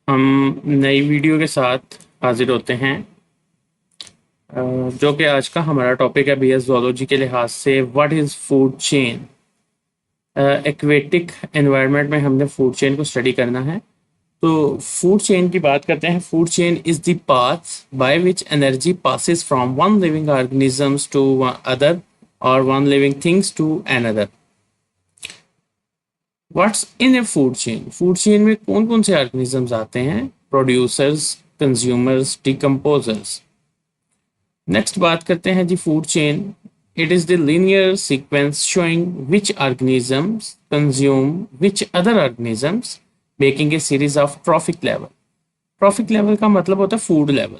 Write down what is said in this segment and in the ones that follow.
हम नई वीडियो के साथ हाजिर होते हैं, जो कि आज का हमारा टॉपिक है बीएस ज़ूलॉजी के लिहाज से what is food chain. Aquatic environment में हमने फूड चेन को स्टडी करना है। तो फूड चेन की बात करते हैं। Food chain is the path by which energy passes from one living organisms to other और one living things to another. What's in a food chain? Food chain में कौन कौन से ऑर्गेनिजम्स आते हैं? Producers, consumers, decomposers. नेक्स्ट बात करते हैं जी food chain. It is the linear sequence showing which organisms consume which other organisms, making a series of trophic level. Trophic level का मतलब होता है फूड लेवल।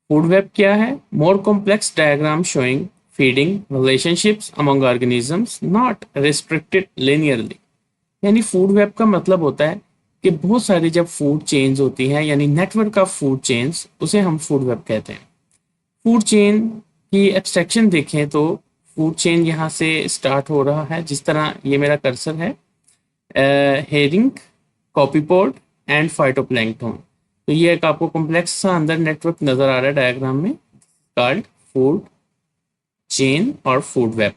फूड वेब क्या है? More complex diagram showing feeding relationships among organisms, not restricted linearly. यानी food web का मतलब होता है कि बहुत सारी जब फूड चेन्स होती हैं, यानी नेटवर्क ऑफ फूड चेन्स, उसे हम फूड वेब कहते हैं। फूड चेन की एब्स्ट्रैक्शन देखें तो फूड चेन यहाँ से स्टार्ट हो रहा है, जिस तरह ये मेरा कर्सर है, हेरिंग, कॉपीपोड एंड फाइटोप्लैंक्टन। तो ये एक आपको कॉम्प्लेक्स सा अंदर नेटवर्क नजर आ रहा है डायग्राम में, कॉल्ड फूड चेन और फूड वेब।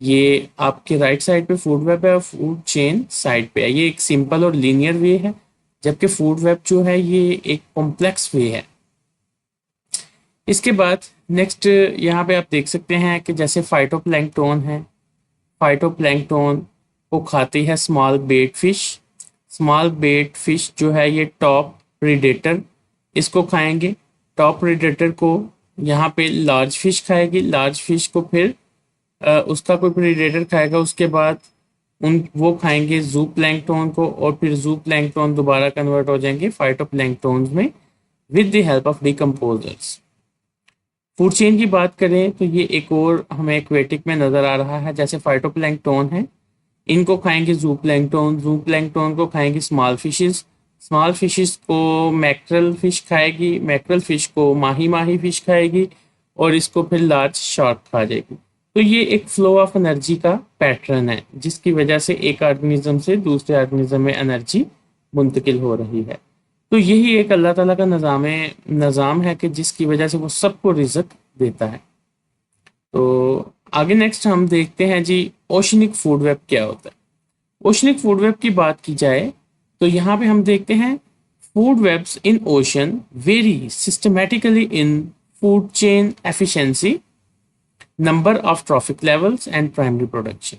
ये आपके राइट साइड पे फूड वेब है और फूड चेन साइड पे है। ये एक सिंपल और लीनियर वे है, जबकि फूड वेब जो है ये एक कॉम्प्लेक्स वे है। इसके बाद नेक्स्ट यहाँ पे आप देख सकते हैं कि जैसे फाइटोप्लैंक्टन है, फाइटोप्लैंक्टन को खाती है small bait fish. Small bait fish जो है ये टॉप प्रीडेटर, इसको खाएंगे। टॉप प्रीडेटर को यहाँ पे लार्ज फिश खाएगी, लार्ज फिश को फिर उसका कोई प्रीडेटर खाएगा। उसके बाद वो खाएंगे जू प्लैंक्टन को, और फिर जू प्लैंक्टन दोबारा कन्वर्ट हो जाएंगे फाइटोप्लैंक्टन में with the help of decomposers. Food chain की बात करें तो ये एक और हमें एक्वेटिक में नजर आ रहा है। जैसे फाइटोप्लैंक्टन है, इनको खाएंगे जू प्लैंक्टन, जू प्लैंक्टन को खाएंगे स्मॉल फिशेस, स्मॉल फिशेस को मैक्रल फिश खाएगी, मैक्रल फिश को माही माही फिश खाएगी, और इसको फिर लार्ज शार्क खा जाएगी। तो ये एक फ्लो ऑफ एनर्जी का पैटर्न है, जिसकी वजह से एक ऑर्गेनिज्म से दूसरे ऑर्गेनिज्म में एनर्जी मुंतकिल हो रही है। तो यही एक अल्लाह ताला का निज़ाम है कि जिसकी वजह से वो सबको रिज़्क देता है। तो आगे नेक्स्ट हम देखते हैं जी ओशनिक फूड वेब क्या होता है। ओशनिक फूड वेब की बात की जाए तो यहाँ पे हम देखते हैं food webs in ocean very systematically in food chain efficiency, number of trophic levels and primary production.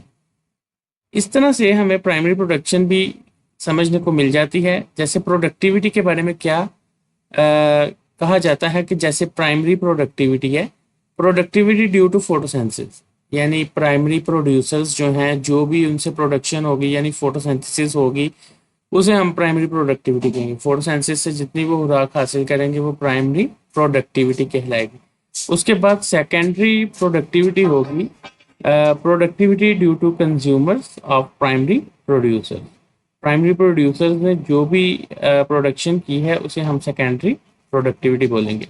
इस तरह से हमें प्राइमरी प्रोडक्शन भी समझने को मिल जाती है। जैसे प्रोडक्टिविटी के बारे में क्या कहा जाता है कि जैसे प्राइमरी प्रोडक्टिविटी है, प्रोडक्टिविटी ड्यू टू फोटोसिंथेसिस, यानी प्राइमरी प्रोड्यूसर्स जो हैं, जो भी उनसे प्रोडक्शन होगी यानी फोटोसिंथेसिस होगी, उसे हम प्राइमरी प्रोडक्टिविटी कहेंगे। फोटोसिंथेसिस से जितनी वो खुराक हासिल करेंगे वो प्राइमरी प्रोडक्टिविटी कहलाएगी। उसके बाद सेकेंडरी प्रोडक्टिविटी होगी, productivity due to consumers of primary producer. Primary producers ने जो भी प्रोडक्शन की है उसे हम सेकेंडरी प्रोडक्टिविटी बोलेंगे।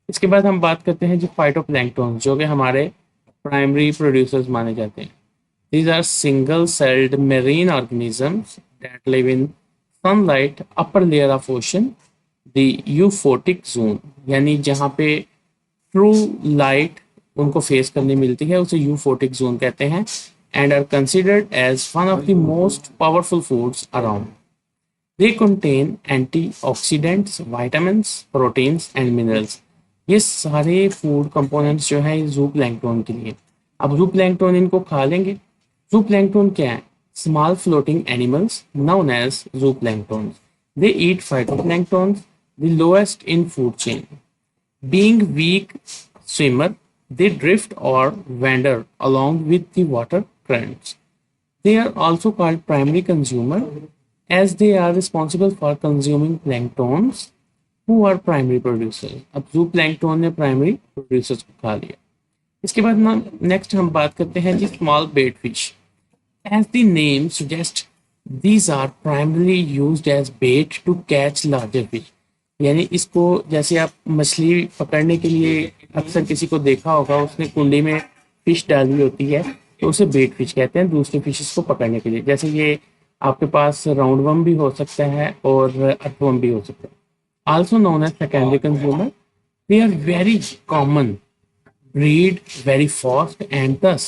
इसके बाद हम बात करते हैं जो फाइटोप्लैंक्टन, जो कि हमारे प्राइमरी प्रोड्यूसर्स माने जाते हैं। These are single celled marine organisms that live in sunlight upper layer of ocean, the euphotic zone, यानी जहाँ पे ट्रू लाइट उनको फेस करने मिलती है उसे यूफोटिक जोन कहते हैं, and are considered as one of the most powerful foods around. They contain antioxidants, vitamins, proteins and minerals. ये सारे फूड कंपोनेंट्स जो है जू प्लैंक्टन के लिए। अब जू प्लैंक्टन इनको खा लेंगे। जू प्लैंक्टन क्या है? Small floating animals known as zooplankton. They eat phytoplankton, the lowest in food chain. Being weak swimmer, they drift or wander along with the water currents. They are also called primary consumer as they are responsible for consuming planktons who are primary producers. अब जू plankton ने primary producers को खा लिया। इसके बाद ना next हम बात करते हैं जी small bait fish. As the name suggests, these are primarily used as bait to catch larger fish. यानी इसको जैसे आप मछली पकड़ने के लिए अक्सर किसी को देखा होगा, उसने कुंडी में फिश डाली होती है तो उसे बेट फिश कहते हैं दूसरे फिशेस को पकड़ने के लिए। जैसे ये आपके पास राउंड वर्म भी हो सकता है और अर्थवर्म भी हो सकता है। Also known as secondary consumer, they are very common, breed very fast and thus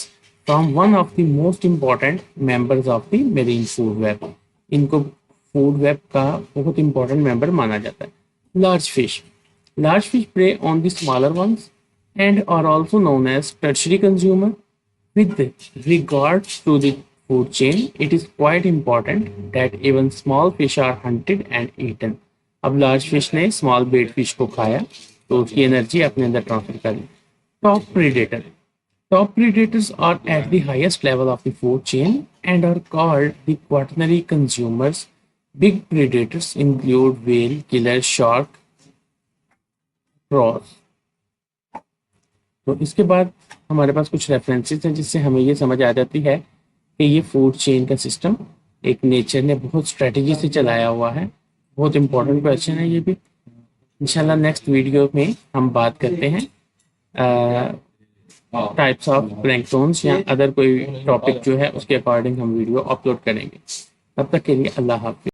form one of the most important members of the marine food web. इनको फूड वेब का बहुत इंपॉर्टेंट मेंबर माना जाता है। Large fish prey on the smaller ones and are also known as tertiary consumer. With regards to the food chain, it is quite important that even small fish are hunted and eaten. अब large fish ने small bait fish को खाया तो उसकी energy अपने अंदर transfer कर ली। Top predator. Top predators are at the highest level of the food chain and are called the quaternary consumers. Big predators include whale, killer shark, crows. तो इसके बाद हमारे पास कुछ रेफरेंसेस हैं जिससे हमें ये समझ आ जाती है कि ये फूड चेन का सिस्टम एक नेचर ने बहुत स्ट्रेटजी से चलाया हुआ है। बहुत इंपॉर्टेंट क्वेश्चन है ये भी। इंशाल्लाह नेक्स्ट वीडियो में हम बात करते हैं टाइप्स ऑफ प्लैंक्टन्स या अदर कोई टॉपिक जो है उसके अकॉर्डिंग हम वीडियो अपलोड करेंगे। तब तक के लिए अल्लाह हाफिज।